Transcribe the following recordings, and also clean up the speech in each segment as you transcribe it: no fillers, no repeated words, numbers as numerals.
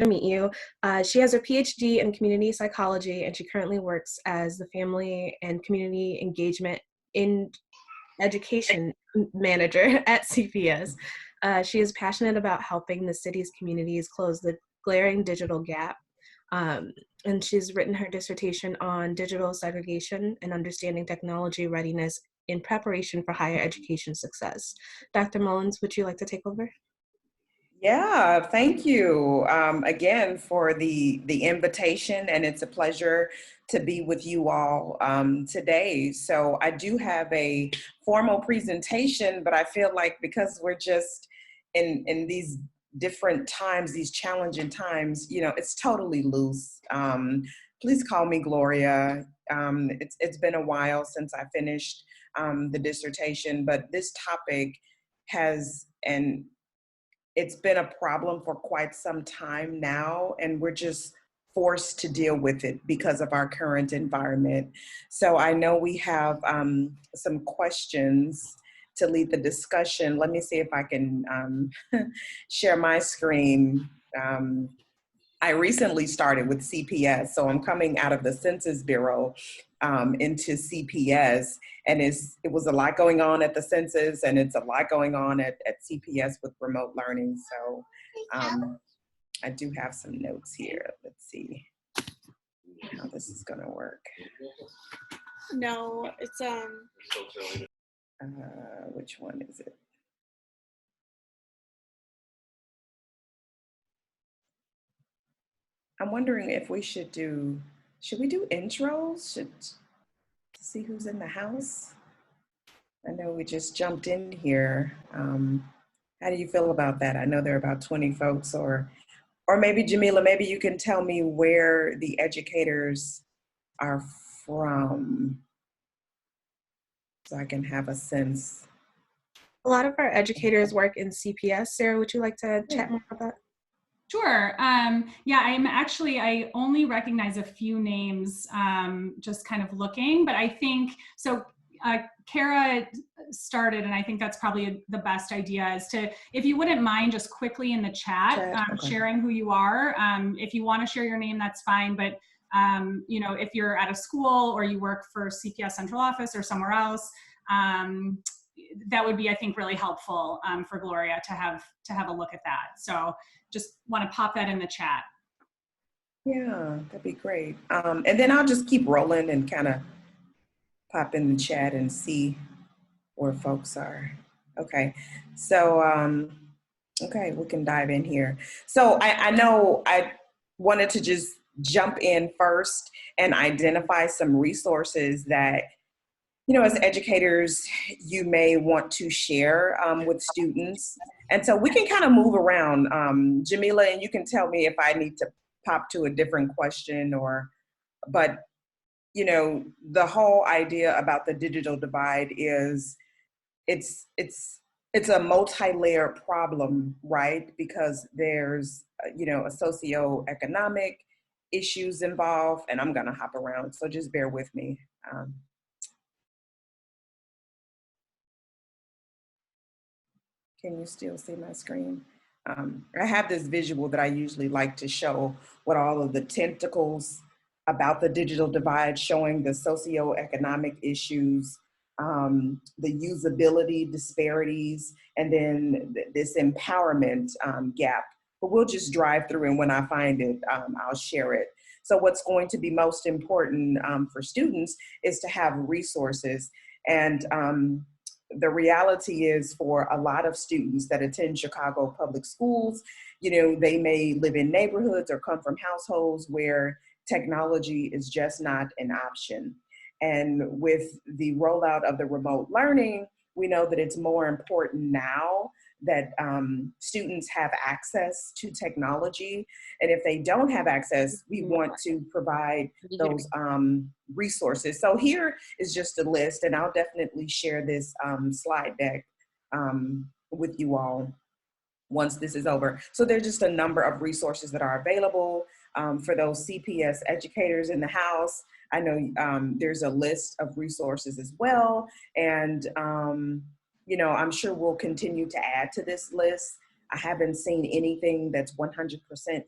to meet you. She has a PhD in community psychology, and she currently works as the family and community engagement in education manager at CPS. She is passionate about helping the city's communities close the glaring digital gap. Um, and she's written her dissertation on digital segregation and understanding technology readiness in preparation for higher education success. Dr. Mullins, would you like to take over? Yeah, thank you again for the invitation, and it's a pleasure to be with you all today. So I do have a formal presentation, but I feel like because we're just in these different times, these challenging times, it's totally loose. Please call me Gloria. It's been a while since I finished the dissertation, but this topic has and it's been a problem for quite some time now, and we're just forced to deal with it because of our current environment. So I know we have some questions to lead the discussion. Let me see if I can share my screen. I recently started with CPS, so I'm coming out of the Census Bureau into CPS, and it was a lot going on at the census, and it's a lot going on at CPS with remote learning. So I do have some notes here. Let's see how this is gonna work. No, it's which one is it? I'm wondering if we should we do intros? To see who's in the house? I know we just jumped in here. How do you feel about that? I know there are about 20 folks, or maybe Jamila, maybe you can tell me where the educators are from so I can have a sense. A lot of our educators work in CPS. Sarah, would you like to chat more about that? Sure. Yeah, I only recognize a few names just kind of looking, but I think, so Kara started, and I think that's probably the best idea is to, if you wouldn't mind just quickly in the chat, okay, sharing who you are. If you want to share your name, that's fine. But, if you're at a school or you work for CPS central office or somewhere else, that would be, I think, really helpful for Gloria to have a look at that. So just want to pop that in the chat. Yeah, that'd be great. And then I'll just keep rolling and kind of pop in the chat and see where folks are. Okay, so okay, we can dive in here. So I know I wanted to just jump in first and identify some resources that, as educators, you may want to share with students. And so we can kind of move around, Jamila, and you can tell me if I need to pop to a different question but the whole idea about the digital divide is it's a multi-layered problem, right? Because there's, a socioeconomic issues involved, and I'm gonna hop around, so just bear with me. Can you still see my screen? I have this visual that I usually like to show what all of the tentacles about the digital divide, showing the socioeconomic issues, the usability disparities, and then this empowerment gap. But we'll just drive through, and when I find it, I'll share it. So what's going to be most important for students is to have resources. And the reality is, for a lot of students that attend Chicago public schools, they may live in neighborhoods or come from households where technology is just not an option. And with the rollout of the remote learning, we know that it's more important now that students have access to technology. And if they don't have access, we want to provide those resources. So here is just a list, and I'll definitely share this slide deck with you all once this is over. So there's just a number of resources that are available for those CPS educators in the house. I know there's a list of resources as well. And I'm sure we'll continue to add to this list. I haven't seen anything that's 100%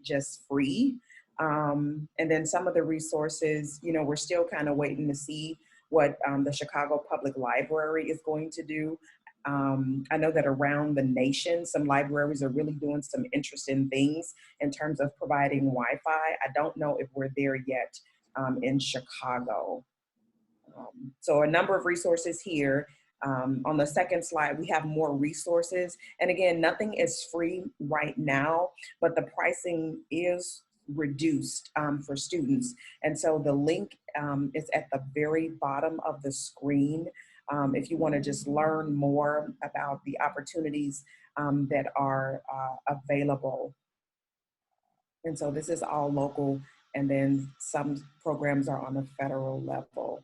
just free. And then some of the resources, you know, we're still kind of waiting to see what the Chicago Public Library is going to do. I know that around the nation, some libraries are really doing some interesting things in terms of providing Wi-Fi. I don't know if we're there yet in Chicago. So a number of resources here. On the second slide, we have more resources. And again, nothing is free right now, but the pricing is reduced for students. And so the link is at the very bottom of the screen. If you want to just learn more about the opportunities that are available. And so this is all local, and then some programs are on a federal level.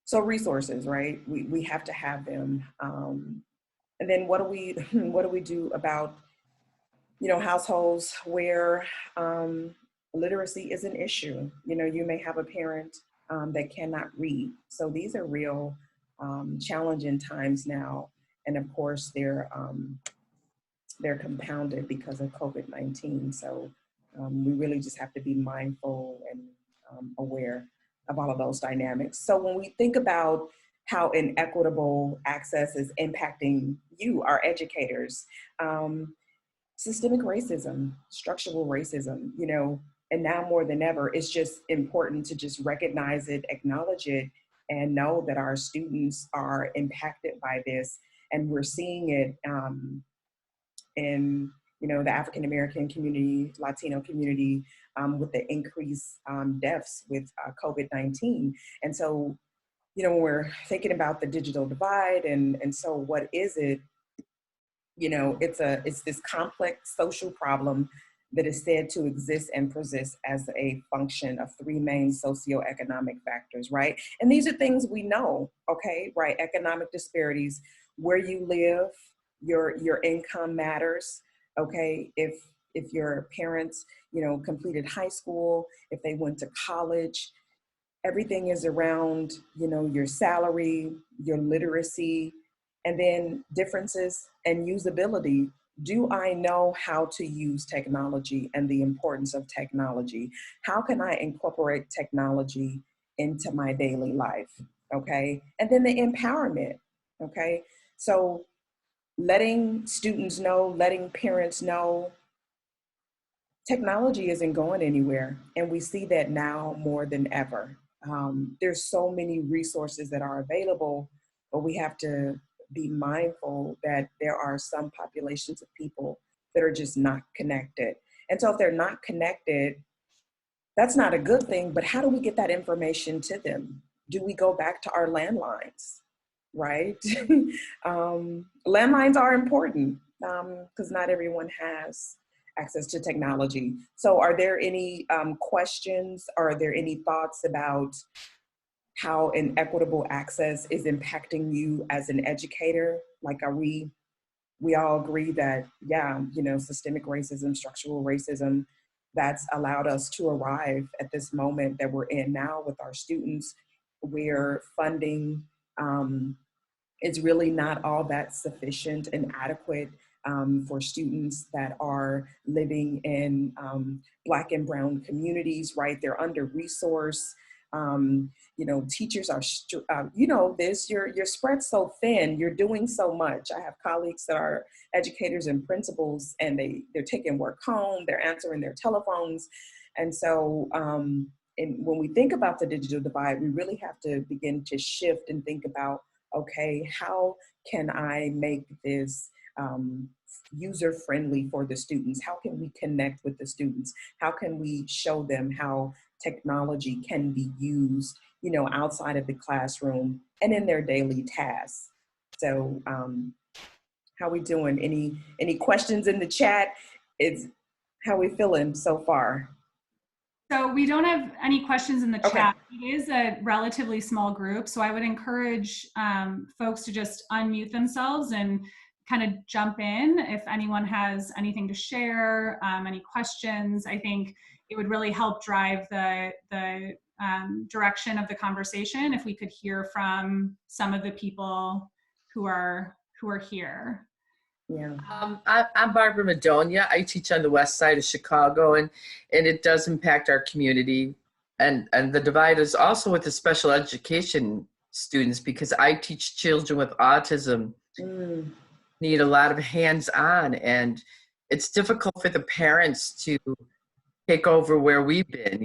So resources, right? We have to have them. And then what do we do about, you know, households where literacy is an issue? You know, you may have a parent that cannot read. So these are real challenging times now. And of course, they're compounded because of COVID-19. So we really just have to be mindful and aware of all of those dynamics. So when we think about how inequitable access is impacting you, our educators, systemic racism, structural racism, you know, and now more than ever, it's just important to just recognize it, acknowledge it, and know that our students are impacted by this. And we're seeing it in, you know, the African American community, Latino community, with the increased deaths with COVID-19. And so, you know, when we're thinking about the digital divide and so what is it, you know, it's this complex social problem that is said to exist and persist as a function of three main socioeconomic factors, right? And these are things we know, okay, right? Economic disparities, where you live, your income matters, okay? If your parents, you know, completed high school, if they went to college, everything is around, you know, your salary, your literacy, and then differences and usability. Do I know how to use technology and the importance of technology? How can I incorporate technology into my daily life? Okay. And then the empowerment. Okay. So letting students know, letting parents know, technology isn't going anywhere. And we see that now more than ever. There's so many resources that are available, but we have to be mindful that there are some populations of people that are just not connected. And so if they're not connected, that's not a good thing, but how do we get that information to them? Do we go back to our landlines, right? Landlines are important because not everyone has access to technology. So are there any questions? Are there any thoughts about how inequitable access is impacting you as an educator? Like, are we all agree that, yeah, you know, systemic racism, structural racism, that's allowed us to arrive at this moment that we're in now with our students, where funding is really not all that sufficient and adequate for students that are living in Black and Brown communities, right? They're under-resourced. You know, teachers are, you know, you're spread so thin, you're doing so much. I have colleagues that are educators and principals, and they're taking work home, they're answering their telephones. And so, and when we think about the digital divide, we really have to begin to shift and think about, okay, how can I make this user-friendly for the students? How can we connect with the students? How can we show them how technology can be used, you know, outside of the classroom and in their daily tasks? So how we doing? Any questions in the chat? How we feeling so far? So we don't have any questions in the Okay. chat. It is a relatively small group, so I would encourage folks to just unmute themselves and kind of jump in if anyone has anything to share, any questions. I think it would really help drive the direction of the conversation if we could hear from some of the people who are here. Yeah. I'm Barbara Madonia. I teach on the west side of Chicago, and it does impact our community. And the divide is also with the special education students, because I teach children with autism Mm. need a lot of hands-on, and it's difficult for the parents to take over where we've been,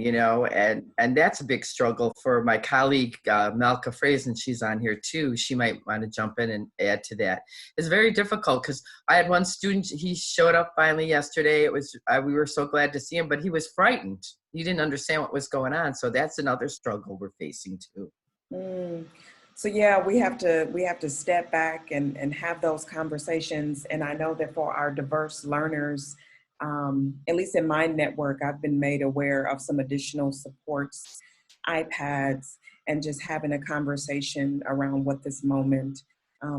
and that's a big struggle for my colleague, Malka Frazen. She's on here too. She might want to jump in and add to that. It's very difficult because I had one student, he showed up finally yesterday. It was, we were so glad to see him, but he was frightened. He didn't understand what was going on. So that's another struggle we're facing too. Mm. So yeah, we have to step back and have those conversations. And I know that for our diverse learners, at least in my network, I've been made aware of some additional supports, iPads, and just having a conversation around what this moment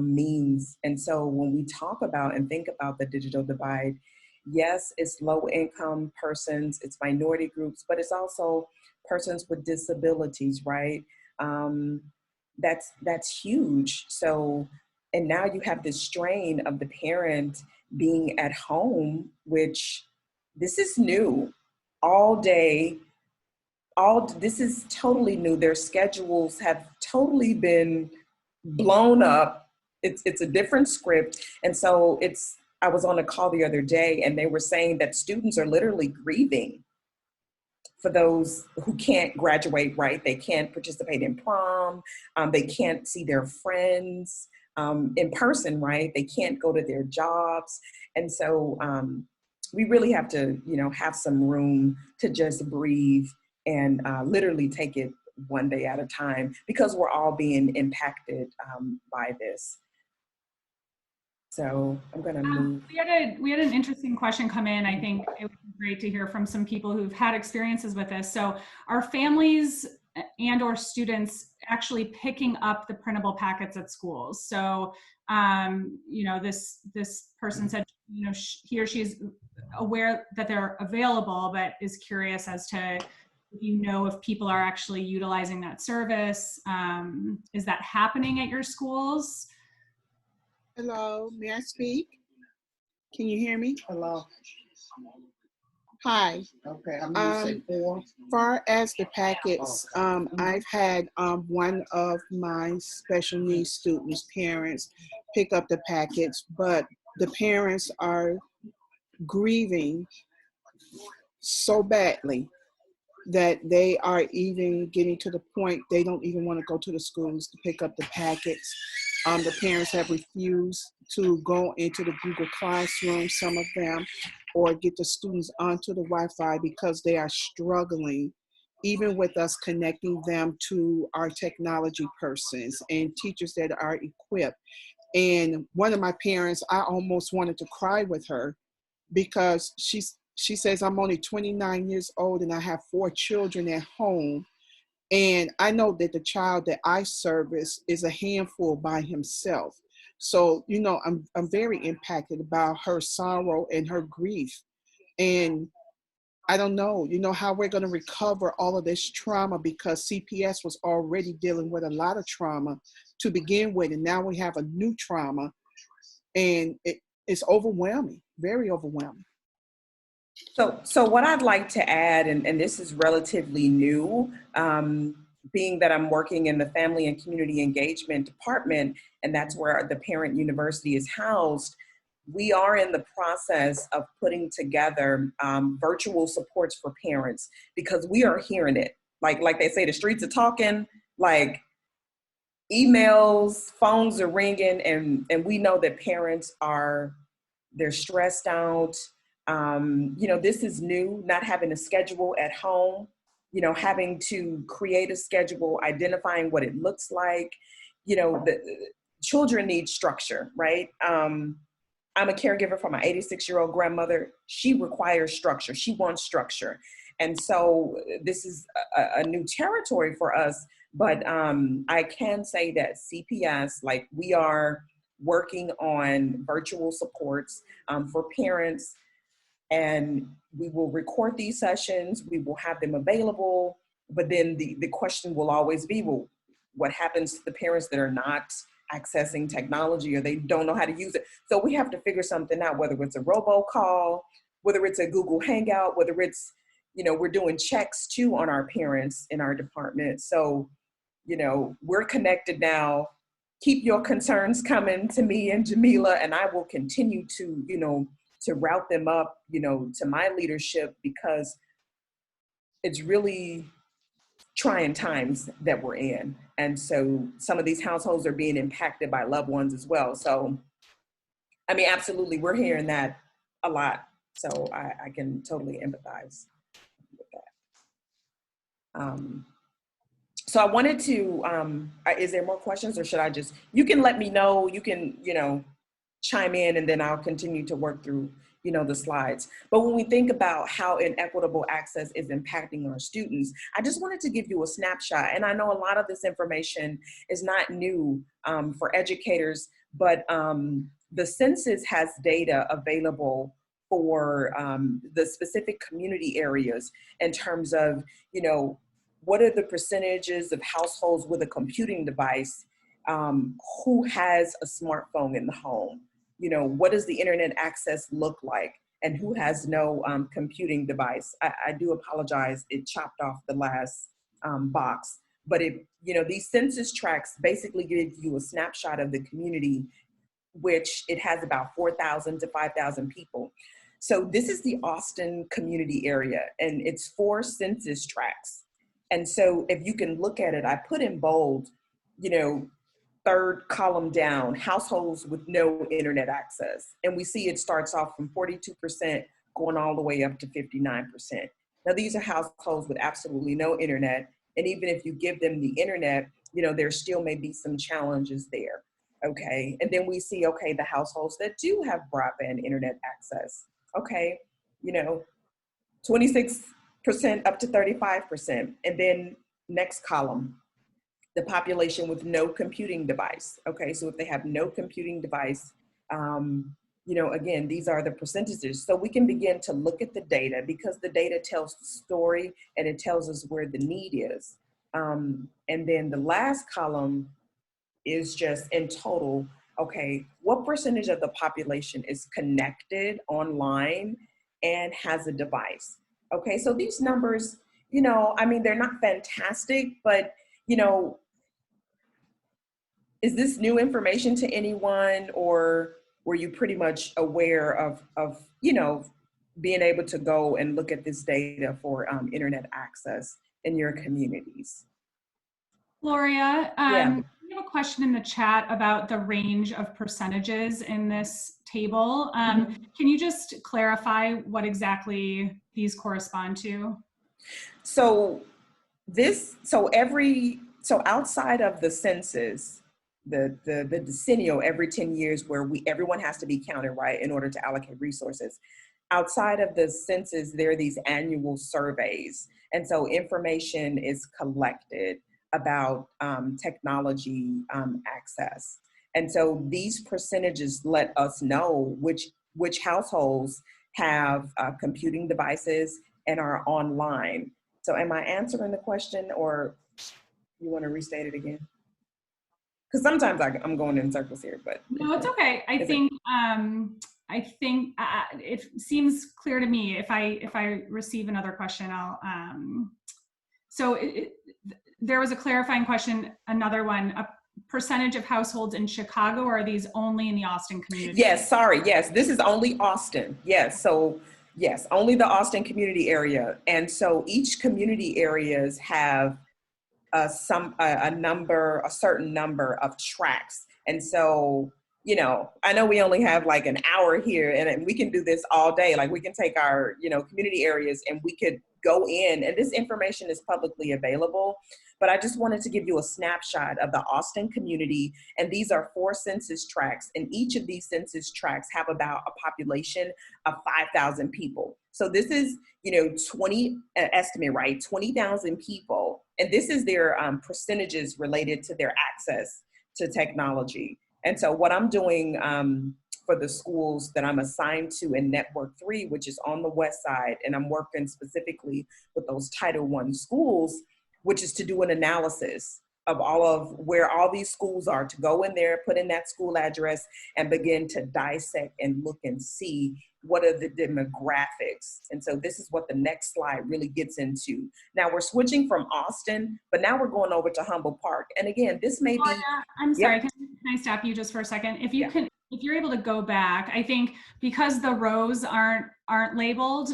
means. And so when we talk about and think about the digital divide, yes, it's low income persons, it's minority groups, but it's also persons with disabilities, right? That's huge. So, and now you have this strain of the parent being at home, which this is new all day. This is totally new. Their schedules have totally been blown up. It's a different script. And so I was on a call the other day and they were saying that students are literally grieving for those who can't graduate, right? They can't participate in prom. They can't see their friends in person, right? They can't go to their jobs. And so we really have to, have some room to just breathe and literally take it one day at a time, because we're all being impacted by this. So I'm going to move. We had an interesting question come in. I think it would be great to hear from some people who've had experiences with this. So are families and or students actually picking up the printable packets at schools? So, this person said, he or she is aware that they're available, but is curious as to, if people are actually utilizing that service. Is that happening at your schools? Hello, may I speak? Can you hear me? Hello. Hi. Okay, I'm gonna say 4. Far as the packets, I've had one of my special needs students' parents pick up the packets, but the parents are grieving so badly that they are even getting to the point they don't even want to go to the schools to pick up the packets. The parents have refused to go into the Google Classroom, some of them, or get the students onto the Wi-Fi because they are struggling, even with us connecting them to our technology persons and teachers that are equipped. And one of my parents, I almost wanted to cry with her because she says, I'm only 29 years old and I have 4 children at home. And I know that the child that I service is a handful by himself. So, I'm very impacted about her sorrow and her grief. And I don't know, how we're going to recover all of this trauma, because CPS was already dealing with a lot of trauma to begin with. And now we have a new trauma, and it's overwhelming, very overwhelming. So what I'd like to add, and this is relatively new, being that I'm working in the Family and Community Engagement Department, and that's where the parent university is housed, we are in the process of putting together virtual supports for parents, because we are hearing it. Like they say, the streets are talking, like emails, phones are ringing, and we know that parents they're stressed out. This is new, not having a schedule at home, having to create a schedule, identifying what it looks like. The children need structure, right? I'm a caregiver for my 86-year-old grandmother. She requires structure. She wants structure. And so this is a new territory for us. But I can say that CPS, we are working on virtual supports for parents, and we will record these sessions. We will have them available. But then the question will always be, well, what happens to the parents that are not accessing technology or they don't know how to use it. So we have to figure something out, whether it's a robocall, whether it's a Google Hangout, whether it's, we're doing checks too on our parents in our department. So, we're connected now. Keep your concerns coming to me and Jamila, and I will continue to, to route them up, to my leadership, because it's really trying times that we're in. And so some of these households are being impacted by loved ones as well. So, I mean, absolutely, we're hearing that a lot. So I can totally empathize with that. So I wanted to, is there more questions or should I just, you can let me know, you can, chime in and then I'll continue to work through, the slides. But when we think about how inequitable access is impacting our students, I just wanted to give you a snapshot. And I know a lot of this information is not new for educators, but the census has data available for the specific community areas in terms of, what are the percentages of households with a computing device, who has a smartphone in the home? What does the internet access look like, and who has no computing device? I do apologize, it chopped off the last box, but these census tracts basically give you a snapshot of the community, which it has about 4,000 to 5,000 people. So this is the Austin community area, and it's 4 census tracts. And so if you can look at it, I put in bold, third column down, households with no internet access. And we see it starts off from 42% going all the way up to 59%. Now, these are households with absolutely no internet. And even if you give them the internet, there still may be some challenges there. Okay. And then we see, okay, the households that do have broadband internet access. Okay. 26% up to 35%. And then next column, the population with no computing device. Okay, so if they have no computing device, again, these are the percentages. So we can begin to look at the data because the data tells the story and it tells us where the need is. And then the last column is just in total, okay, what percentage of the population is connected online and has a device? Okay, so these numbers, they're not fantastic, but, is this new information to anyone, or were you pretty much aware of being able to go and look at this data for internet access in your communities? Gloria, Yeah. we have a question in the chat about the range of percentages in this table. Can you just clarify what exactly these correspond to? So outside of the census, the decennial every 10 years where everyone has to be counted, right, in order to allocate resources. Outside of the census, there are these annual surveys. And so information is collected about technology access. And so these percentages let us know which households have computing devices and are online. So am I answering the question, or you want to restate it again? Because sometimes I'm going in circles here, but no, it's okay. I think it seems clear to me. If I receive another question, I'll. There was a clarifying question. Another one: a percentage of households in Chicago, or are these only in the Austin community? Yes. Sorry. Yes, this is only Austin. Yes. So yes, only the Austin community area, and so each community areas have a certain number of tracks. And so, I know we only have like an hour here and we can do this all day. Like we can take our, community areas and we could go in, and this information is publicly available, but I just wanted to give you a snapshot of the Austin community. And these are 4 census tracts, and each of these census tracts have about a population of 5,000 people. So this is, 20 estimate, right? 20,000 people. And this is their percentages related to their access to technology. And so what I'm doing for the schools that I'm assigned to in Network 3, which is on the west side, and I'm working specifically with those Title I schools, which is to do an analysis of all of where all these schools are, to go in there, put in that school address, and begin to dissect and look and see what are the demographics. And so this is what the next slide really gets into. Now we're switching from Austin, but now we're going over to Humboldt Park. And again, this may Gloria, be— I'm Yep. sorry, can I stop you just for a second? If you Yeah. can, if you're able to go back, I think because the rows aren't labeled,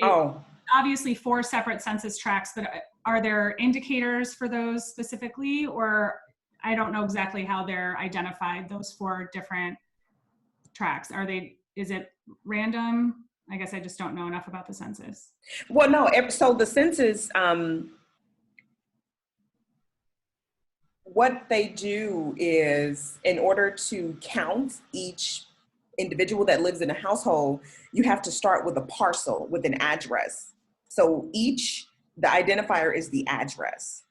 Oh, obviously 4 separate census tracts, but are there indicators for those specifically, or I don't know exactly how they're identified, those 4 different tracts? Is it random? I guess I just don't know enough about the census. well, no, so the census, what they do is, in order to count each individual that lives in a household, you have to start with a parcel with an address. So the identifier is the address.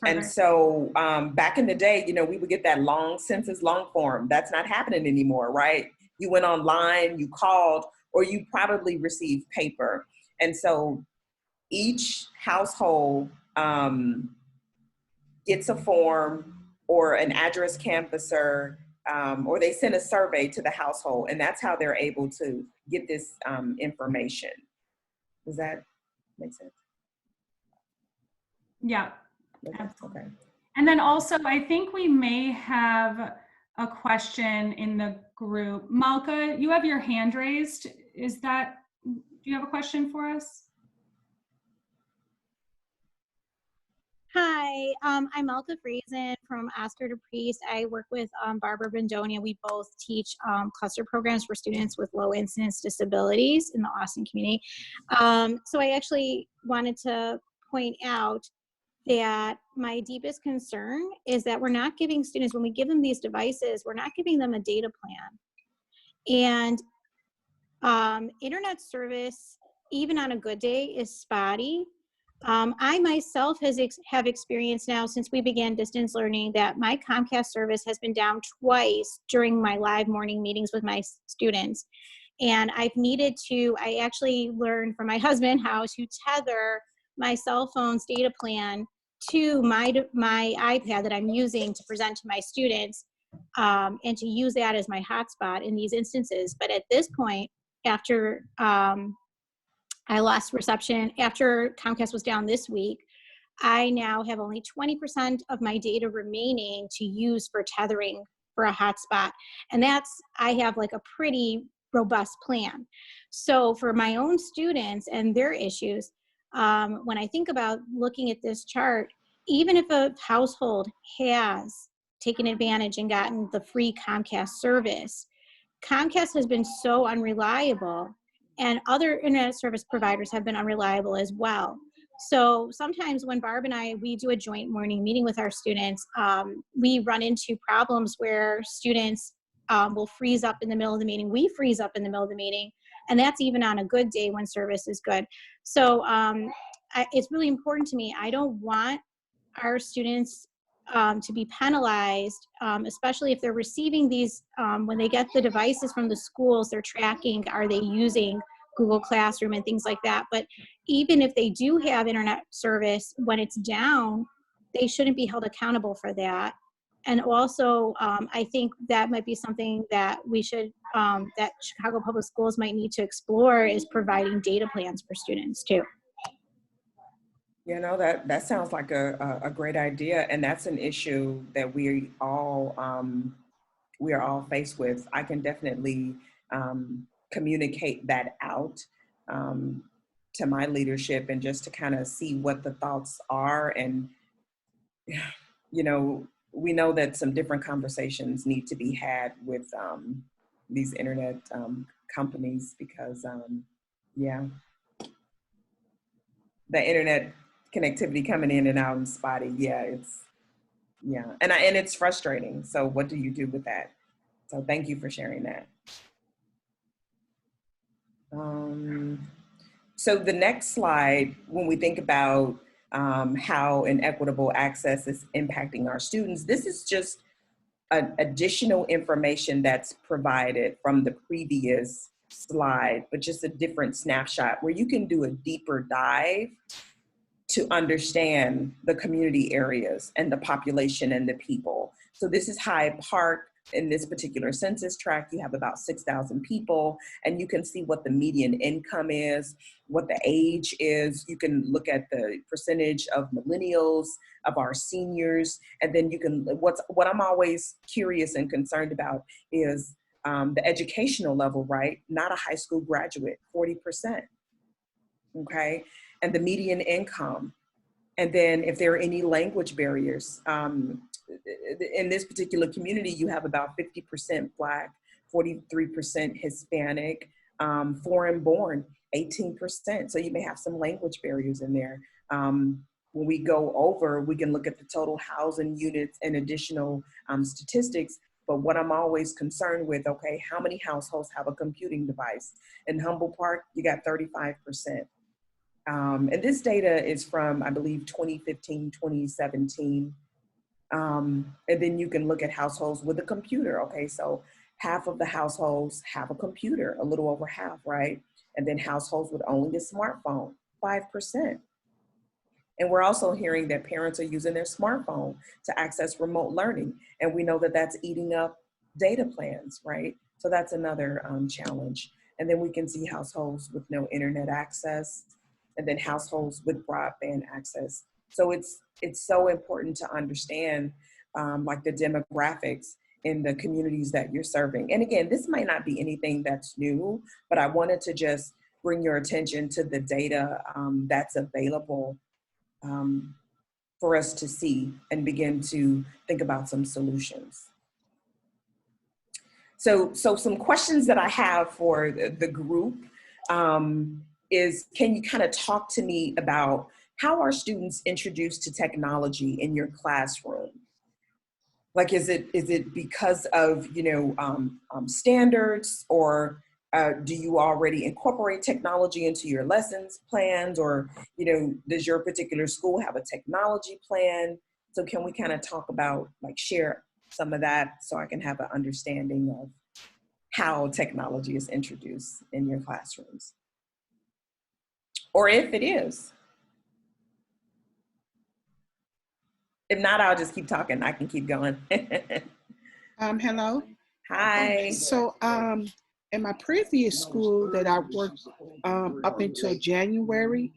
And Perfect. so back in the day, we would get that long census long form. That's not happening anymore, right? You went online, you called, or you probably received paper. And so each household gets a form or an address canvasser, or they send a survey to the household, and that's how they're able to get this information. Does that make sense? Yeah. Okay. And then also, I think we may have a question in the group. Malka, you have your hand raised. Do you have a question for us? Hi, I'm Malka Friesen from Oscar de Priest. I work with Barbara Bendonia. We both teach cluster programs for students with low incidence disabilities in the Austin community. So I actually wanted to point out that my deepest concern is that we're not giving students, when we give them these devices, we're not giving them a data plan. And internet service, even on a good day, is spotty. I myself have experienced now since we began distance learning that my Comcast service has been down twice during my live morning meetings with my students. And I actually learned from my husband how to tether my cell phone's data plan to my iPad that I'm using to present to my students, and to use that as my hotspot in these instances. But at this point, after I lost reception, after Comcast was down this week, I now have only 20% of my data remaining to use for tethering for a hotspot. And I have like a pretty robust plan. So for my own students and their issues, when I think about looking at this chart, even if a household has taken advantage and gotten the free Comcast service, Comcast has been so unreliable, and other internet service providers have been unreliable as well. So sometimes when Barb and we do a joint morning meeting with our students, we run into problems where students will freeze up in the middle of the meeting. We freeze up in the middle of the meeting, and that's even on a good day when service is good. So it's really important to me. I don't want our students to be penalized, especially if they're receiving these, when they get the devices from the schools, they're tracking, are they using Google Classroom and things like that. But even if they do have internet service, when it's down, they shouldn't be held accountable for that. And also, I think that might be something that we should, that Chicago Public Schools might need to explore, is providing data plans for students too. That sounds like a great idea, and that's an issue that we are all faced with. I can definitely communicate that out to my leadership, and just to kind of see what the thoughts are. And we know that some different conversations need to be had with these internet companies, because the internet connectivity coming in and out and spotty. And it's frustrating. So what do you do with that? So thank you for sharing that. So the next slide, when we think about how inequitable access is impacting our students, this is just an additional information that's provided from the previous slide, but just a different snapshot where you can do a deeper dive to understand the community areas and the population and the people. So this is Hyde Park. In this particular census tract, you have about 6,000 people, and you can see what the median income is, what the age is. You can look at the percentage of millennials, of our seniors, and then you can, what I'm always curious and concerned about is the educational level, right? Not a high school graduate, 40%, okay? And the median income. And then if there are any language barriers, in this particular community, you have about 50% Black, 43% Hispanic, foreign born, 18%. So you may have some language barriers in there. When we go over, we can look at the total housing units and additional statistics. But what I'm always concerned with, okay, how many households have a computing device? In Humboldt Park, you got 35%. And this data is from, I believe, 2015, 2017. And then you can look at households with a computer. Okay, so half of the households have a computer, a little over half, right? And then households with only a smartphone, 5%. And we're also hearing that parents are using their smartphone to access remote learning. And we know that that's eating up data plans, right? So that's another challenge. And then we can see households with no internet access, and then households with broadband access. So it's so important to understand like the demographics in the communities that you're serving. And again, this might not be anything that's new, but I wanted to just bring your attention to the data that's available for us to see and begin to think about some solutions. So some questions that I have for the group is, can you kind of talk to me about how are students introduced to technology in your classroom? Like, is it because of, standards, or do you already incorporate technology into your lessons plans, or, does your particular school have a technology plan? So can we kind of talk about, like, share some of that so I can have an understanding of how technology is introduced in your classrooms? Or if it is. If not, I'll just keep talking. I can keep going. Hello. Hi. So in my previous school that I worked up until January,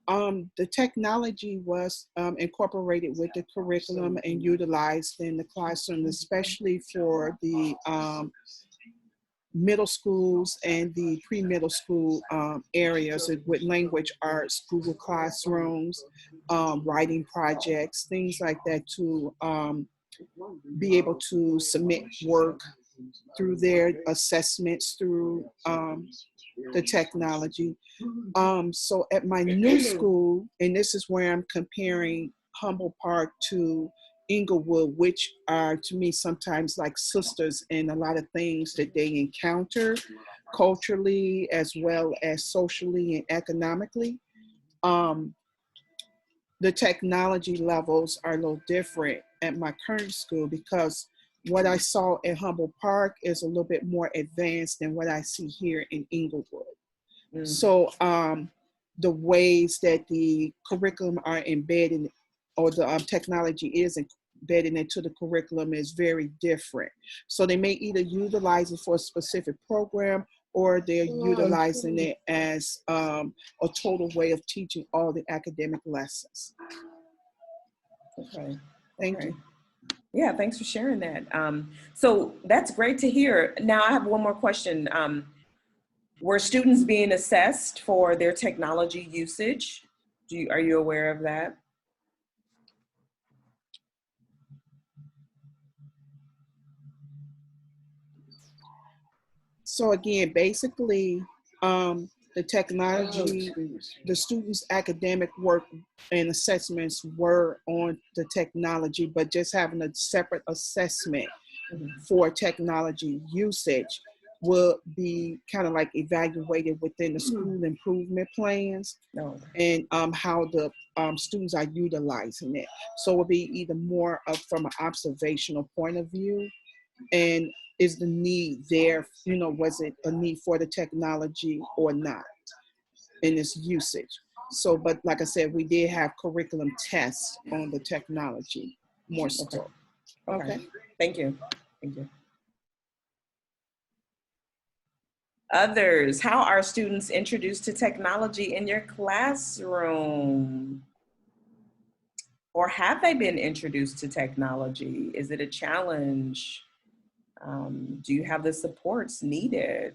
the technology was incorporated with the curriculum and utilized in the classroom, especially for the middle schools and the pre-middle school areas with language arts, Google Classrooms, writing projects, things like that, to be able to submit work through their assessments through the technology. So at my new school, and this is where I'm comparing Humboldt Park to Inglewood, which are to me sometimes like sisters in a lot of things that they encounter culturally as well as socially and economically. The technology levels are a little different at my current school, because what I saw at Humboldt Park is a little bit more advanced than what I see here in Inglewood. Mm. So the ways that the curriculum are embedded, or the technology is embedded into the curriculum, is very different. So they may either utilize it for a specific program, or they're utilizing it as a total way of teaching all the academic lessons. Okay. Thank you. Yeah, thanks for sharing that. So that's great to hear. Now I have one more question. Were students being assessed for their technology usage? Are you aware of that? So again, basically, the technology, the students' academic work and assessments were on the technology, but just having a separate assessment for technology usage will be kind of like evaluated within the school improvement plans and how the students are utilizing it. So it will be either more of from an observational point of view, and is the need there, was it a need for the technology or not in its usage. So, but like I said, we did have curriculum tests on the technology, more so. Okay. Okay. Thank you. Thank you. Others, how are students introduced to technology in your classroom? Or have they been introduced to technology? Is it a challenge? Do you have the supports needed?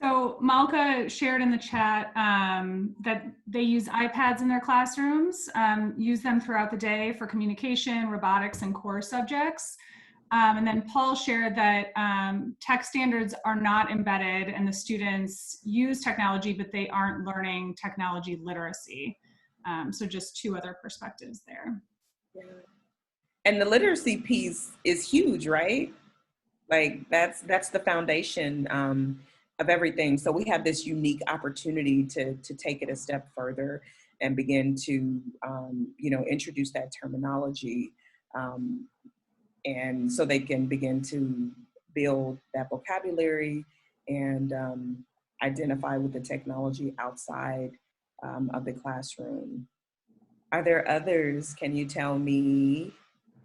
So Malka shared in the chat that they use iPads in their classrooms, use them throughout the day for communication, robotics, and core subjects. And then Paul shared that tech standards are not embedded and the students use technology, but they aren't learning technology literacy. So just two other perspectives there. And the literacy piece is huge, right? Like that's the foundation of everything. So we have this unique opportunity to take it a step further and begin to introduce that terminology, and so they can begin to build that vocabulary and identify with the technology outside of the classroom. Are there others? Can you tell me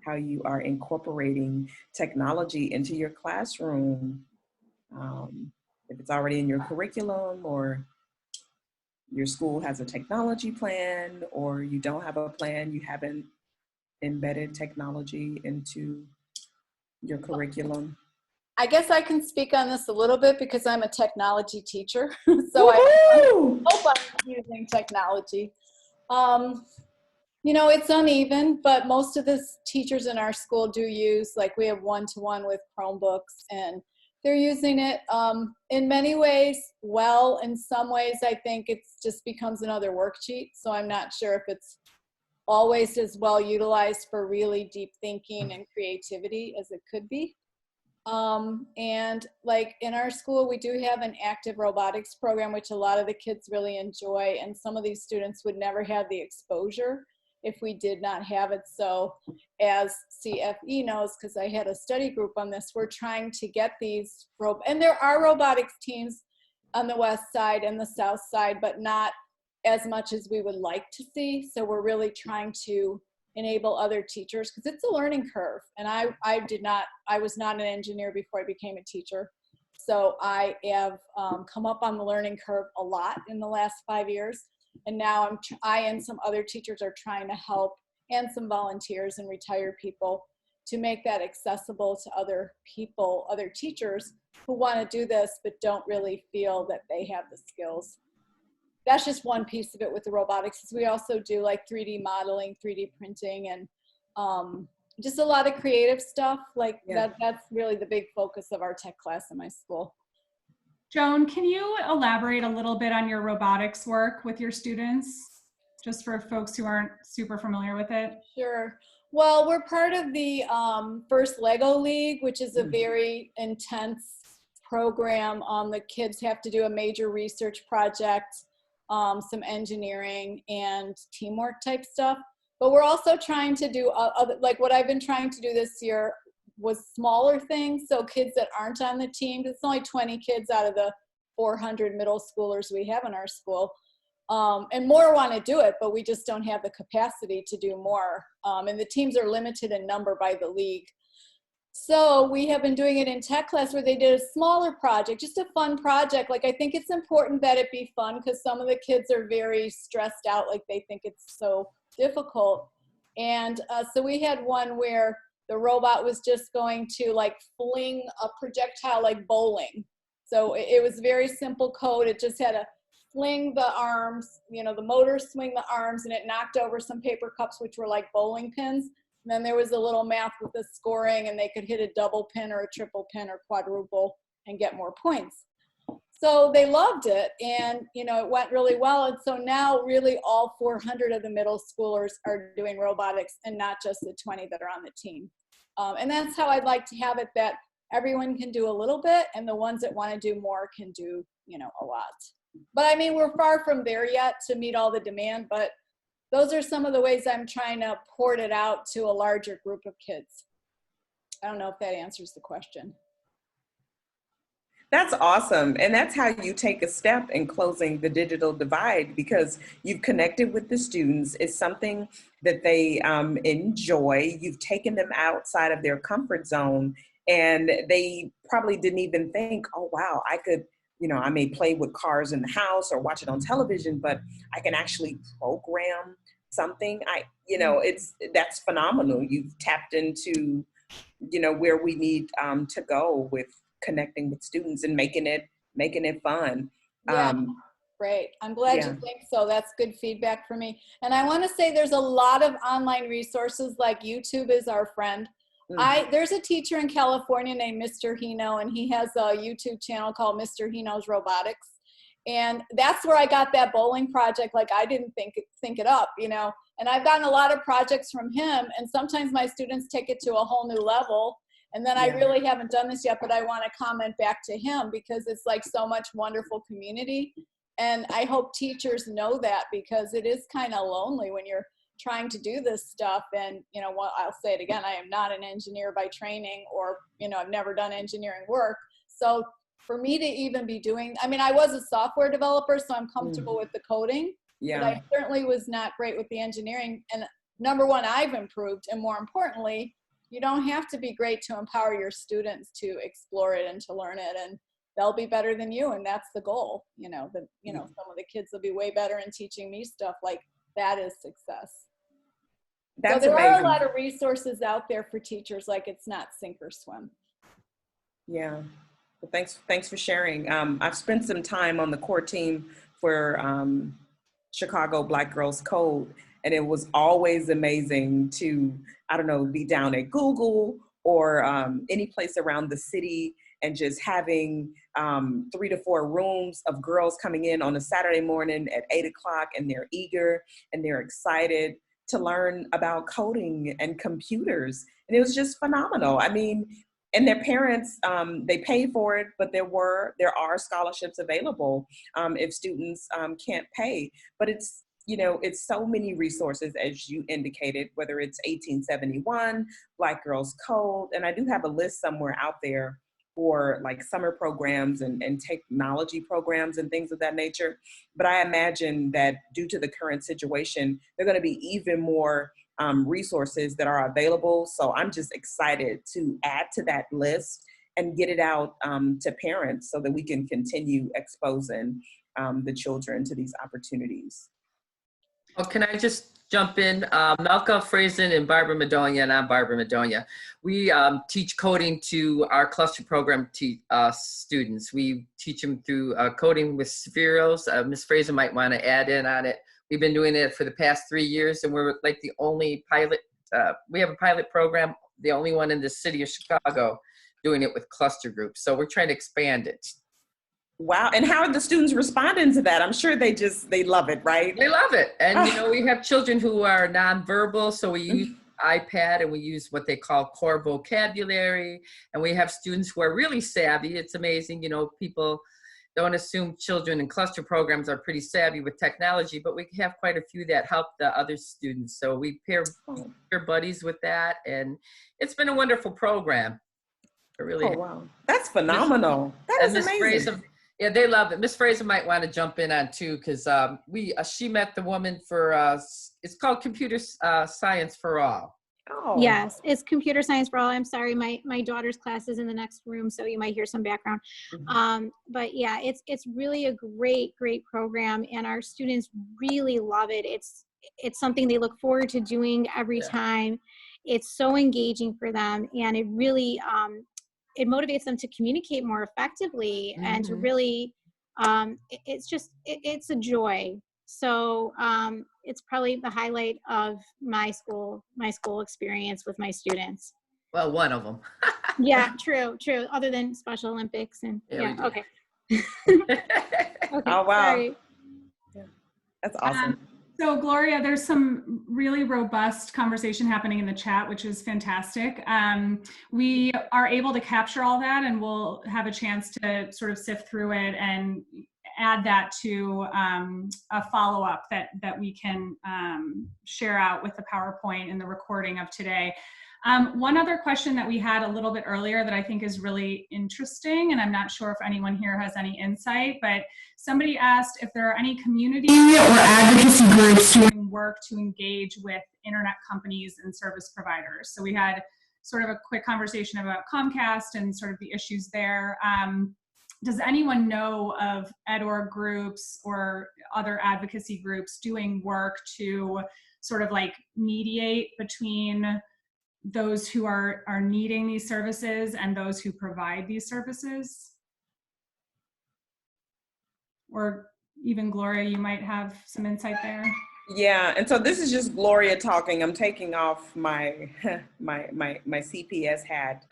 how you are incorporating technology into your classroom? If it's already in your curriculum, or your school has a technology plan, or you don't have a plan, you haven't embedded technology into your curriculum? I guess I can speak on this a little bit because I'm a technology teacher. So I hope I'm using technology. It's uneven, but most of the teachers in our school do use, like we have one-to-one with Chromebooks, and they're using it in many ways well. In some ways, I think it just becomes another worksheet. So I'm not sure if it's always as well utilized for really deep thinking and creativity as it could be. And like in our school, we do have an active robotics program, which a lot of the kids really enjoy. And some of these students would never have the exposure if we did not have it. So as CFE knows, because I had a study group on this, we're trying to get these, and there are robotics teams on the west side and the south side, but not as much as we would like to see. So we're really trying to enable other teachers, because it's a learning curve. And I was not an engineer before I became a teacher. So I have come up on the learning curve a lot in the last 5 years. And now I and some other teachers are trying to help, and some volunteers and retired people, to make that accessible to other people, other teachers who want to do this but don't really feel that they have the skills. That's just one piece of it with the robotics. We also do like 3D modeling, 3D printing, and just a lot of creative stuff. Like that's really the big focus of our tech class in my school. Joan, can you elaborate a little bit on your robotics work with your students, just for folks who aren't super familiar with it? Sure. Well, we're part of the First Lego League, which is a very intense program. The kids have to do a major research project, some engineering and teamwork type stuff. But we're also trying to do, like what I've been trying to do this year was smaller things. So kids that aren't on the team, it's only 20 kids out of the 400 middle schoolers we have in our school. And more want to do it, but we just don't have the capacity to do more. And the teams are limited in number by the league. So we have been doing it in tech class, where they did a smaller project, just a fun project. Like, I think it's important that it be fun, because some of the kids are very stressed out, like they think it's so difficult. And so we had one where the robot was just going to like fling a projectile like bowling. So it was very simple code. It just had to fling the arms, the motor swing the arms, and it knocked over some paper cups, which were like bowling pins. And then there was a little math with the scoring, and they could hit a double pin or a triple pin or quadruple and get more points. So they loved it, and it went really well. And so now really all 400 of the middle schoolers are doing robotics, and not just the 20 that are on the team. And that's how I'd like to have it, that everyone can do a little bit, and the ones that want to do more can do, a lot. But I mean, we're far from there yet to meet all the demand, but those are some of the ways I'm trying to port it out to a larger group of kids. I don't know if that answers the question. That's awesome. And that's how you take a step in closing the digital divide, because you've connected with the students. It's something that they enjoy. You've taken them outside of their comfort zone, and they probably didn't even think, oh, wow, I could, I may play with cars in the house or watch it on television, but I can actually program something. That's phenomenal. You've tapped into, where we need to go with connecting with students and making it fun. Yeah, great. I'm glad Yeah. you think so. That's good feedback for me. And I want to say there's a lot of online resources, like YouTube is our friend. There's a teacher in California named Mr. Hino, and he has a YouTube channel called Mr. Hino's Robotics. And that's where I got that bowling project. Like, I didn't think it up, and I've gotten a lot of projects from him, and sometimes my students take it to a whole new level. And then I really haven't done this yet, but I want to comment back to him, because it's like so much wonderful community. And I hope teachers know that, because it is kind of lonely when you're trying to do this stuff. And, I'll say it again, I am not an engineer by training, or, I've never done engineering work. So for me to even be doing, I was a software developer, so I'm comfortable with the coding, but I certainly was not great with the engineering. And number one, I've improved. And more importantly, you don't have to be great to empower your students to explore it and to learn it, and they'll be better than you. And that's the goal. Some of the kids will be way better in teaching me stuff. Like, that is success. That's so there amazing. are a lot of resources out there for teachers. Like, it's not sink or swim. Yeah. Well, thanks for sharing. I've spent some time on the core team for Chicago Black Girls Code, and it was always amazing to, be down at Google or any place around the city, and just having 3 to 4 rooms of girls coming in on a Saturday morning at 8 o'clock, and they're eager and they're excited to learn about coding and computers. And it was just phenomenal. And their parents, they pay for it, but there are scholarships available if students can't pay. But it's so many resources, as you indicated, whether it's 1871, Black Girls Code, and I do have a list somewhere out there for like summer programs and technology programs and things of that nature. But I imagine that due to the current situation, there are going to be even more resources that are available. So I'm just excited to add to that list and get it out to parents so that we can continue exposing the children to these opportunities. Oh, can I just jump in? Malka Frazen and Barbara Madonia, and I'm Barbara Madonia. We teach coding to our cluster program students. We teach them through coding with spheros. Ms. Frazen might want to add in on it. We've been doing it for the past 3 years, and we're like the only pilot. We have a pilot program, the only one in the city of Chicago, doing it with cluster groups. So we're trying to expand it. Wow. And how are the students responding to that? I'm sure they love it, right? They love it. And, we have children who are nonverbal, so we use iPad and we use what they call core vocabulary. And we have students who are really savvy. It's amazing. People don't assume children in cluster programs are pretty savvy with technology, but we have quite a few that help the other students. So we pair buddies with that. And it's been a wonderful program. It really Oh, wow. That's phenomenal. That is amazing. Yeah, they love it. Miss Fraser might want to jump in on too, because she met the woman for it's called Computer Science for All. Oh. Yes, it's Computer Science for All. I'm sorry, my daughter's class is in the next room, so you might hear some background. But yeah, it's really a great program, and our students really love it. It's something they look forward to doing every time. It's so engaging for them, and it really it motivates them to communicate more effectively and to really, it's a joy. So it's probably the highlight of my school experience with my students. Well, one of them. Yeah, true. Other than Special Olympics and okay. Okay. Oh, wow. Sorry. Yeah. That's awesome. So Gloria, there's some really robust conversation happening in the chat, which is fantastic. We are able to capture all that, and we'll have a chance to sort of sift through it and add that to a follow-up that we can share out with the PowerPoint and the recording of today. One other question that we had a little bit earlier that I think is really interesting, and I'm not sure if anyone here has any insight, but somebody asked if there are any community or advocacy groups doing work to engage with internet companies and service providers. So we had sort of a quick conversation about Comcast and sort of the issues there. Does anyone know of ed.org groups or other advocacy groups doing work to sort of like mediate between those who are needing these services and those who provide these services? Or even Gloria, you might have some insight there. Yeah, and so this is just Gloria talking. I'm taking off my my CPS hat.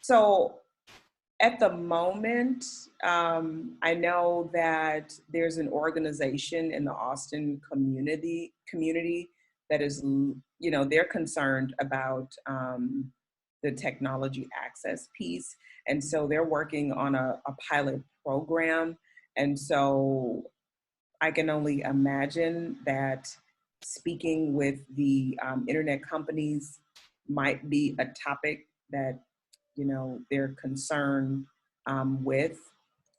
So at the moment, I know that there's an organization in the Austin community that is, you know, they're concerned about the technology access piece. And so they're working on a pilot program. And so I can only imagine that speaking with the internet companies might be a topic that, you know, they're concerned with.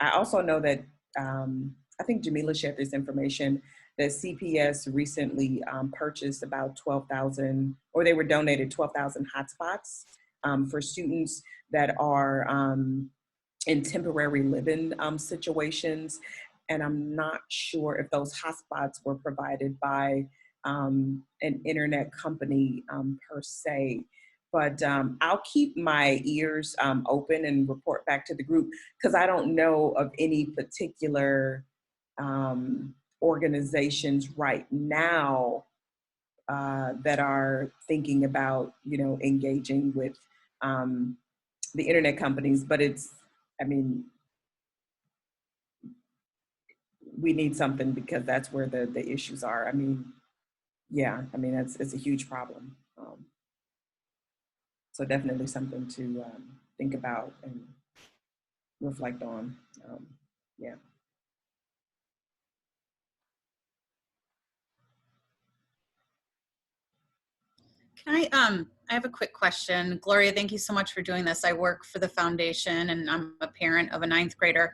I also know that I think Jamila shared this information that CPS recently purchased about 12,000, or they were donated 12,000 hotspots for students that are in temporary living situations. And I'm not sure if those hotspots were provided by an internet company per se. But I'll keep my ears open and report back to the group, because I don't know of any particular organizations right now that are thinking about, you know, engaging with the internet companies. But it's, I mean, we need something, because that's where the issues are. I mean, yeah, I mean, it's a huge problem. So definitely something to think about and reflect on. Yeah. Can I have a quick question. Gloria, thank you so much for doing this. I work for the foundation and I'm a parent of a 9th grader.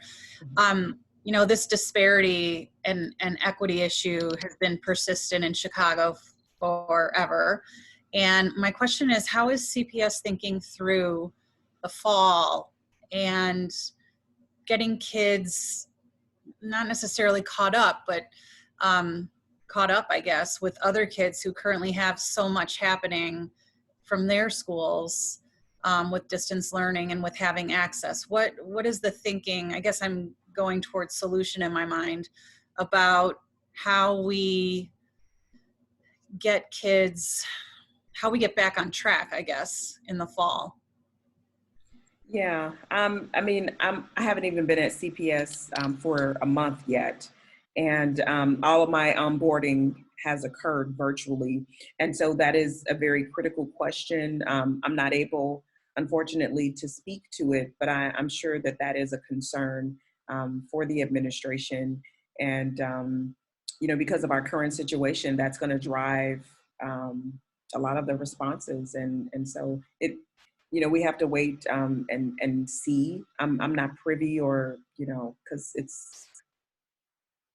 You know, this disparity and equity issue has been persistent in Chicago forever. And my question is, how is CPS thinking through the fall and getting kids not necessarily caught up, but caught up, I guess, with other kids who currently have so much happening from their schools with distance learning and with having access? What is the thinking? I guess I'm going towards solution in my mind about how we get kids, how we get back on track, I guess, in the fall. Yeah, I mean, I haven't even been at CPS for a month yet. And all of my onboarding has occurred virtually. And so that is a very critical question. I'm not able, unfortunately, to speak to it, but I'm sure that that is a concern for the administration. And, you know, because of our current situation, that's going to drive a lot of the responses. And so it, you know, we have to wait and see. I'm not privy, or, you know, because it's,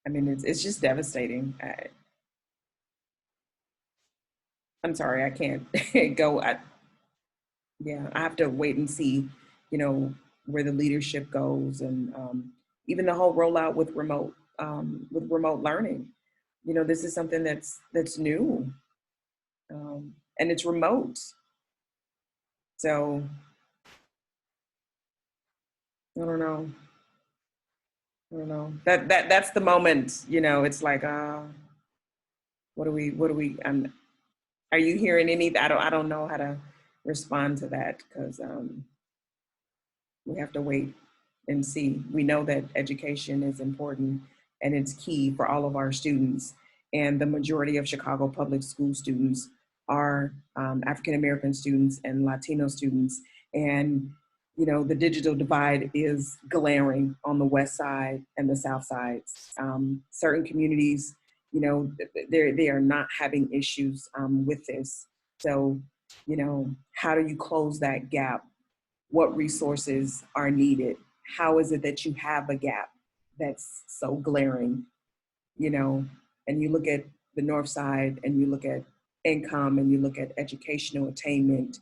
I mean, it's just devastating. I'm sorry, I can't go. Yeah, I have to wait and see, you know, where the leadership goes, and even the whole rollout with remote learning. You know, this is something that's new, and it's remote. So I don't know. I don't know. That's the moment. You know, it's like, what do we? Are you hearing any? I don't know how to respond to that, because we have to wait and see. We know that education is important and it's key for all of our students. And the majority of Chicago public school students are African American students and Latino students. And, you know, the digital divide is glaring on the west side and the south sides. Certain communities, you know, they are not having issues with this. So You know, how do you close that gap? What resources are needed? How is it that you have a gap that's so glaring, you know? And you look at the North Side and you look at income and you look at educational attainment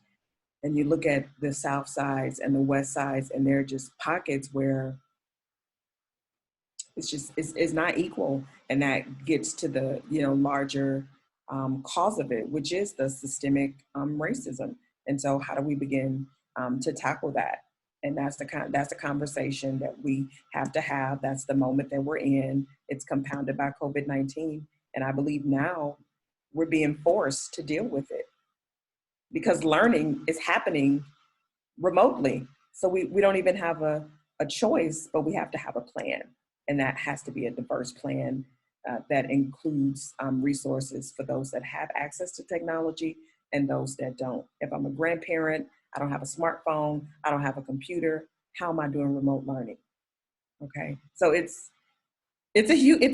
and you look at the South Sides and the West Sides, and there are just pockets where it's not equal. And that gets to the, you know, larger cause of it, which is the systemic racism. And so how do we begin to tackle that? And that's the conversation that we have to have. That's the moment that we're in. It's compounded by COVID-19. And I believe now we're being forced to deal with it because learning is happening remotely. So we don't even have a choice, but we have to have a plan. And that has to be a diverse plan that includes resources for those that have access to technology and those that don't. If I'm a grandparent, I don't have a smartphone, I don't have a computer, how am I doing remote learning? Okay, so it's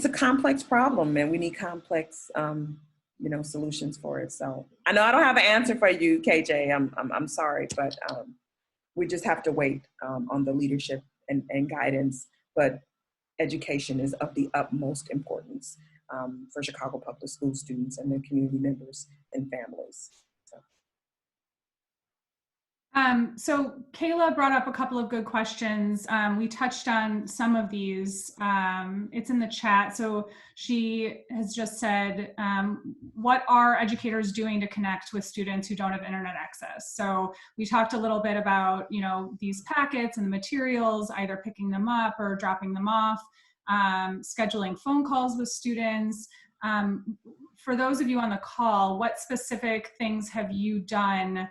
a complex problem, and we need complex you know, solutions for it. So I know I don't have an answer for you, KJ. I'm sorry, but we just have to wait on the leadership and guidance. But education is of the utmost importance for Chicago Public School students and their community members and families. So Kayla brought up a couple of good questions. We touched on some of these. It's in the chat. So she has just said, what are educators doing to connect with students who don't have internet access? So we talked a little bit about, you know, these packets and the materials, either picking them up or dropping them off, scheduling phone calls with students. For those of you on the call, what specific things have you done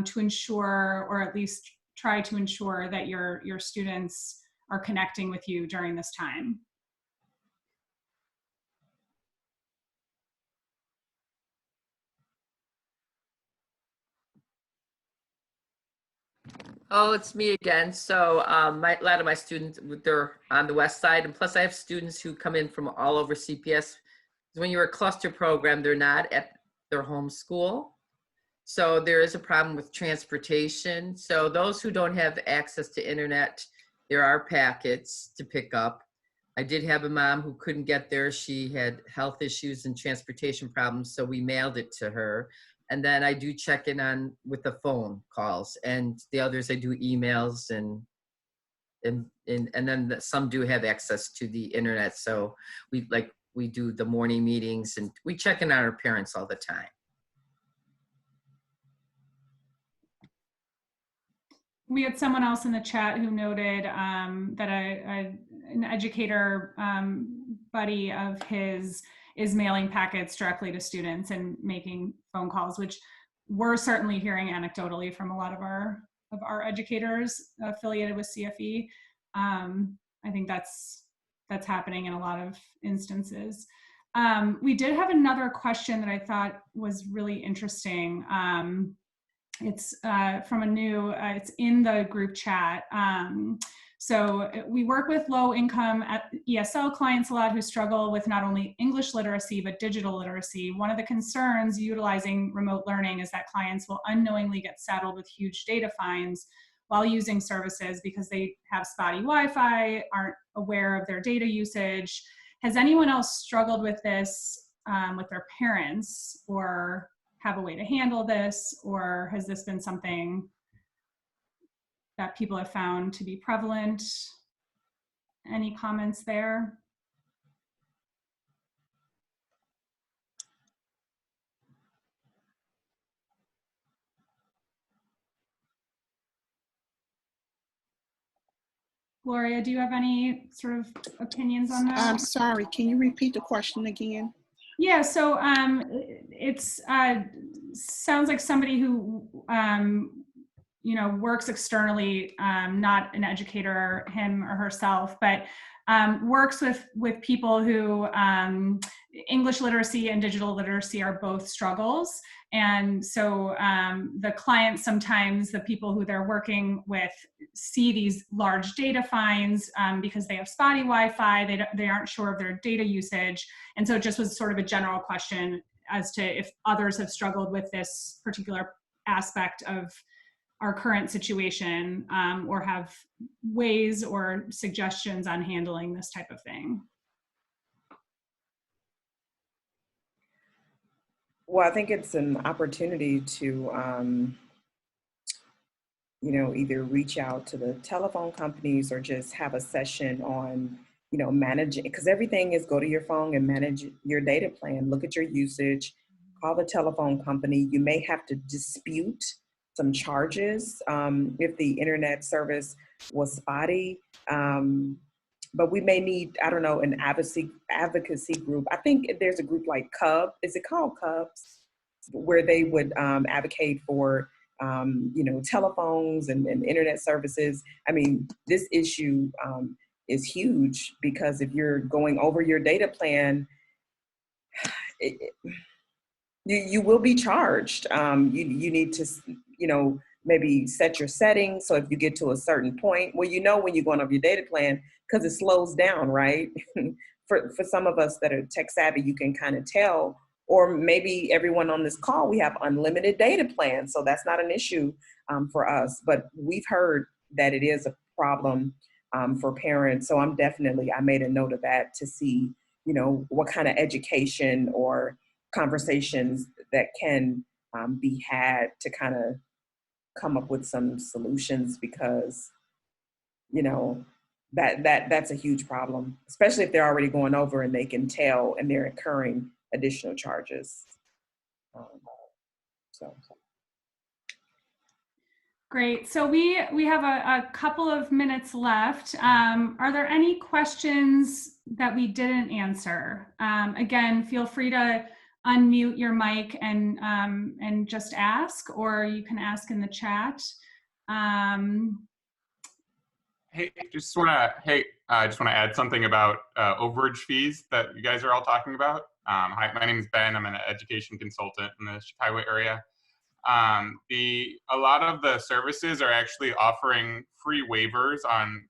to ensure, or at least try to ensure, that your students are connecting with you during this time? Oh, it's me again. So a lot of my students, they're on the West Side, and plus I have students who come in from all over CPS. When you're a cluster program, they're not at their home school. So there is a problem with transportation. So those who don't have access to internet, there are packets to pick up. I did have a mom who couldn't get there. She had health issues and transportation problems, so we mailed it to her. And then I do check in on with the phone calls, and the others I do emails, and then some do have access to the internet. So we do the morning meetings, and we check in on our parents all the time. We had someone else in the chat who noted that an educator buddy of his is mailing packets directly to students and making phone calls, which we're certainly hearing anecdotally from a lot of our educators affiliated with CFE. I think that's happening in a lot of instances. We did have another question that I thought was really interesting. It's from it's in the group chat. So we work with low income ESL clients a lot who struggle with not only English literacy, but digital literacy. One of the concerns utilizing remote learning is that clients will unknowingly get saddled with huge data fines while using services because they have spotty Wi-Fi, aren't aware of their data usage. Has anyone else struggled with this with their parents, or have a way to handle this, or has this been something that people have found to be prevalent? Any comments there? Gloria, do you have any sort of opinions on that? I'm sorry, can you repeat the question again? Yeah, so it's sounds like somebody who you know, works externally, not an educator, him or herself, but works with people who English literacy and digital literacy are both struggles. And so the clients, sometimes the people who they're working with, see these large data fines because they have spotty Wi-Fi, they aren't sure of their data usage. And so it just was sort of a general question as to if others have struggled with this particular aspect of our current situation, or have ways or suggestions on handling this type of thing? Well, I think it's an opportunity to, either reach out to the telephone companies or just have a session on, managing, because everything is go to your phone and manage your data plan, look at your usage, call the telephone company. You may have to dispute some charges if the internet service was spotty. But we may need, I don't know, an advocacy group. I think there's a group like Cub. Is it called Cubs? Where they would advocate for, telephones and internet services. I mean, this issue is huge because if you're going over your data plan, you will be charged. You need to, maybe set your settings. So if you get to a certain point, well, when you're going over your data plan, because it slows down, right? For some of us that are tech savvy, you can kind of tell, or maybe everyone on this call, we have unlimited data plans. So that's not an issue for us, but we've heard that it is a problem for parents. So I made a note of that to see, what kind of education or conversations that can be had to kind of come up with some solutions, because that's a huge problem, especially if they're already going over and they can tell and they're incurring additional charges. Great. So we have a couple of minutes left. Are there any questions that we didn't answer? Again, feel free to unmute your mic and just ask, or you can ask in the chat. Hey, I just want to add something about overage fees that you guys are all talking about. Hi, my name is Ben. I'm an education consultant in the Chicago area. A lot of the services are actually offering free waivers on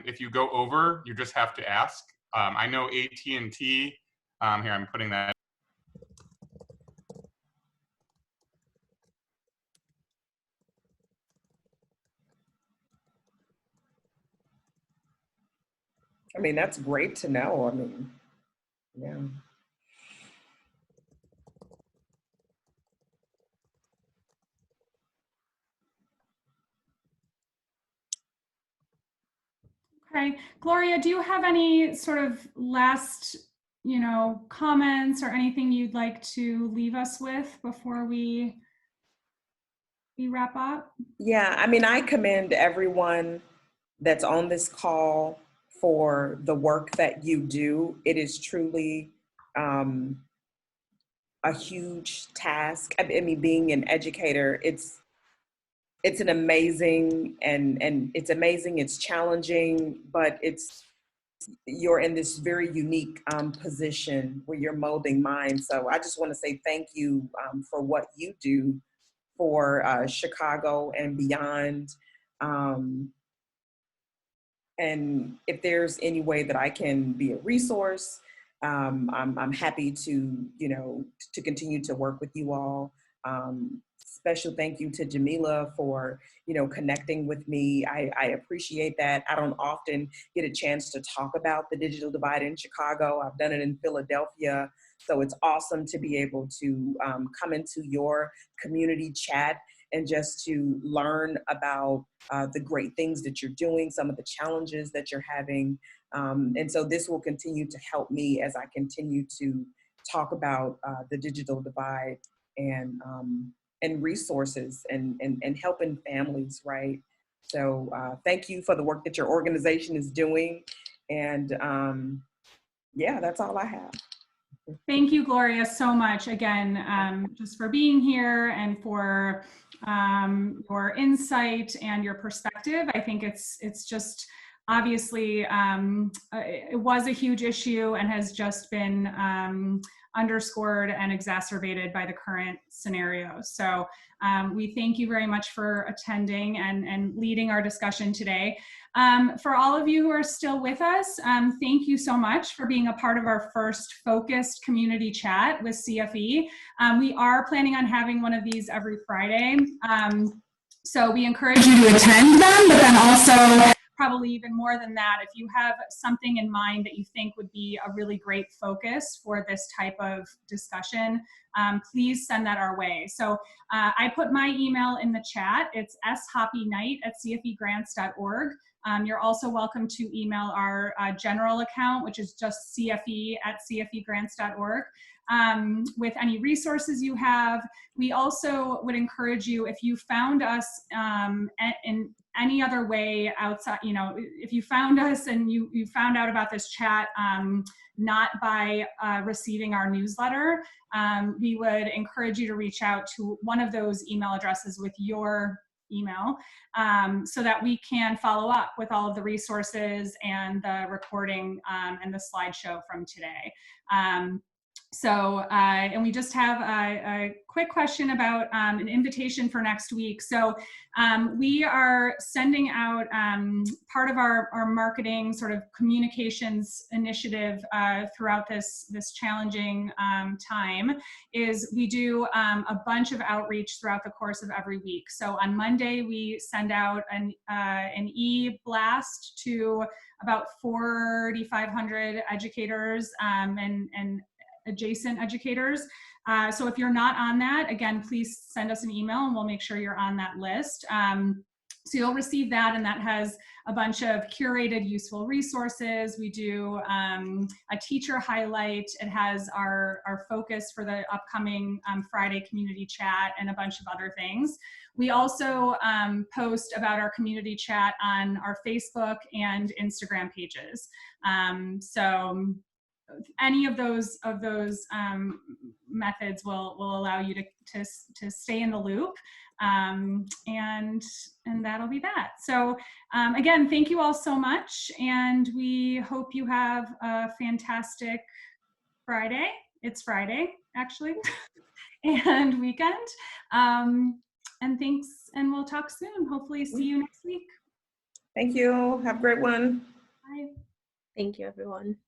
if you go over, you just have to ask. I know AT&T. Here, I'm putting that. I mean, that's great to know. I mean, yeah. Okay, Gloria, do you have any sort of last, comments or anything you'd like to leave us with before we wrap up? Yeah, I mean, I commend everyone that's on this call for the work that you do. It is truly a huge task. I mean, being an educator, it's an amazing and it's amazing. It's challenging, but you're in this very unique position where you're molding minds. So I just want to say thank you for what you do for Chicago and beyond. And if there's any way that I can be a resource, I'm happy to, to continue to work with you all. Special thank you to Jamila for, connecting with me. I appreciate that. I don't often get a chance to talk about the digital divide in Chicago. I've done it in Philadelphia. So it's awesome to be able to come into your community chat and just to learn about the great things that you're doing, some of the challenges that you're having. And so this will continue to help me as I continue to talk about the digital divide and resources and helping families, right? So thank you for the work that your organization is doing. And yeah, that's all I have. Thank you, Gloria, so much again, just for being here and for your insight and your perspective. I think it's just obviously it was a huge issue and has just been underscored and exacerbated by the current scenario. So we thank you very much for attending and leading our discussion today. For all of you who are still with us, thank you so much for being a part of our first focused community chat with CFE. We are planning on having one of these every Friday. So we encourage you to attend them, but then also probably even more than that, if you have something in mind that you think would be a really great focus for this type of discussion, please send that our way. So I put my email in the chat. It's shoppyknight@cfegrants.org. You're also welcome to email our general account, which is just cfe@cfegrants.org. With any resources you have. We also would encourage you, if you found us in any other way outside, if you found us and you found out about this chat not by receiving our newsletter, we would encourage you to reach out to one of those email addresses with your email so that we can follow up with all of the resources and the recording and the slideshow from today. And we just have a quick question about an invitation for next week. So we are sending out part of our marketing sort of communications initiative throughout this challenging time is we do a bunch of outreach throughout the course of every week. So on Monday, we send out an e-blast to about 4,500 educators and adjacent educators. So if you're not on that, again, please send us an email and we'll make sure you're on that list. So you'll receive that, and that has a bunch of curated useful resources. We do a teacher highlight. It has our focus for the upcoming Friday community chat and a bunch of other things. We also post about our community chat on our Facebook and Instagram pages. So any of those methods will allow you to stay in the loop, and that'll be that. So again, thank you all so much, and we hope you have a fantastic Friday. It's Friday, actually, and weekend. And thanks, and we'll talk soon. Hopefully see you next week. Thank you. Have a great one. Bye. Thank you, everyone.